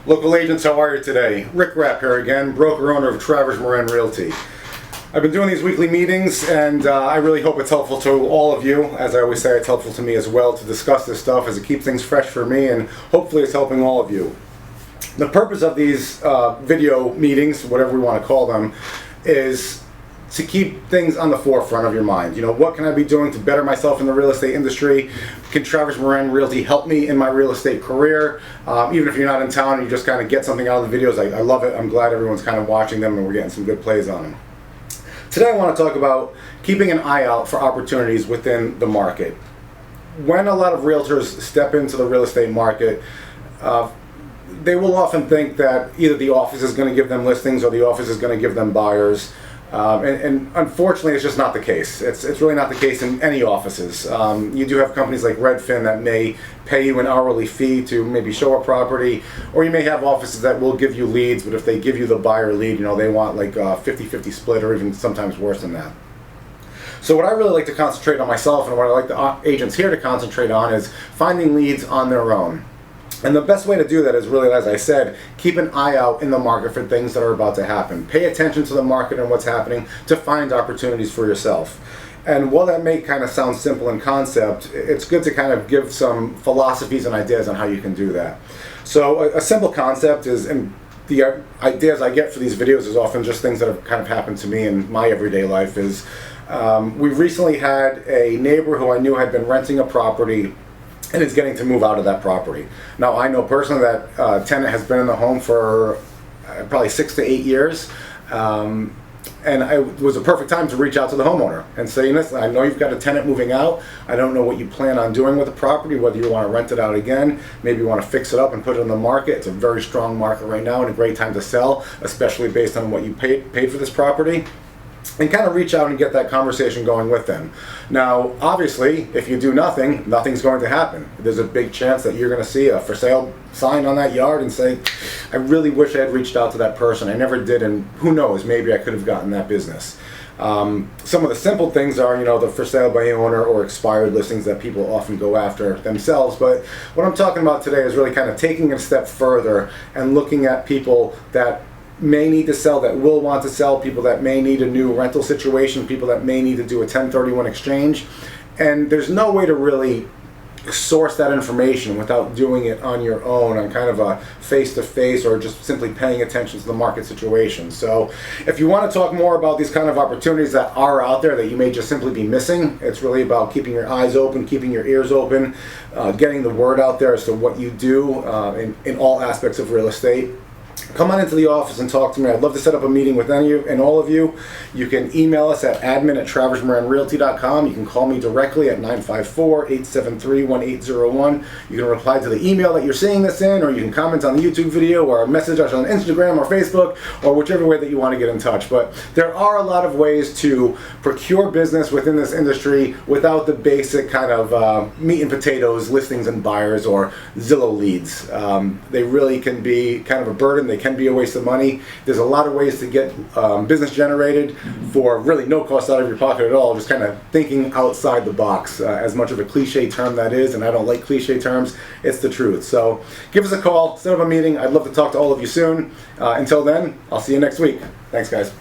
Local agents, how are you today? Rick Rapp here again, broker owner of Travers, Miran, Realty. I've been doing these weekly meetings, and I really hope it's helpful to all of you. As I always say, it's helpful to me as well to discuss this stuff, as it keeps things fresh for me, and hopefully it's helping all of you. The purpose of these video meetings, whatever we want to call them, is to keep things on the forefront of your mind. You know, what can I be doing to better myself in the real estate industry? Can Travers Miran Realty help me in my real estate career? Even if you're not in town and you just kind of get something out of the videos, I love it. I'm glad everyone's kind of watching them and we're getting some good plays on them. Today I want to talk about keeping an eye out for opportunities within the market. When a lot of realtors step into the real estate market, they will often think that either the office is going to give them listings or the office is going to give them buyers. And unfortunately, it's just not the case. It's really not the case in any offices. You do have companies like Redfin that may pay you an hourly fee to maybe show a property, or you may have offices that will give you leads, but if they give you the buyer lead, you know, they want like a 50-50 split or even sometimes worse than that. So what I really like to concentrate on myself and what I like the agents here to concentrate on is finding leads on their own. And the best way to do that is really, as I said, keep an eye out in the market for things that are about to happen. Pay attention to the market and what's happening to find opportunities for yourself. And while that may kind of sound simple in concept, it's good to kind of give some philosophies and ideas on how you can do that. So a simple concept is, and the ideas I get for these videos is often just things that have kind of happened to me in my everyday life, is we recently had a neighbor who I knew had been renting a property and is getting to move out of that property. Now, I know personally that tenant has been in the home for probably 6 to 8 years, and it was a perfect time to reach out to the homeowner and say, listen, I know you've got a tenant moving out. I don't know what you plan on doing with the property, whether you want to rent it out again, maybe you want to fix it up and put it on the market. It's a very strong market right now and a great time to sell, especially based on what you paid for this property. And kind of reach out and get that conversation going with them. Now, obviously, if you do nothing, nothing's going to happen. There's a big chance that you're going to see a for sale sign on that yard and say, I really wish I had reached out to that person. I never did, and who knows, maybe I could have gotten that business. Some of the simple things are, you know, the for sale by owner or expired listings that people often go after themselves. But what I'm talking about today is really kind of taking it a step further and looking at people that may need to sell, that will want to sell, people that may need a new rental situation, people that may need to do a 1031 exchange. And there's no way to really source that information without doing it on your own, on kind of a face-to-face or just simply paying attention to the market situation. So if you want to talk more about these kind of opportunities that are out there that you may just simply be missing, it's really about keeping your eyes open, keeping your ears open, getting the word out there as to what you do in all aspects of real estate. Come on into the office and talk to me. I'd love to set up a meeting with any of you and all of you. You can email us at admin@traversmiranrealty.com. You can call me directly at 954-873-1801. You can reply to the email that you're seeing this in, or you can comment on the YouTube video or message us on Instagram or Facebook, or whichever way that you want to get in touch. But there are a lot of ways to procure business within this industry without the basic kind of meat and potatoes, listings and buyers, or Zillow leads. They really can be kind of a burden. They can be a waste of money. There's a lot of ways to get business generated for really no cost out of your pocket at all, just kind of thinking outside the box. As much of a cliche term that is, and I don't like cliche terms, it's the truth. So give us a call, set up a meeting. I'd love to talk to all of you soon. Until then, I'll see you next week. Thanks, guys.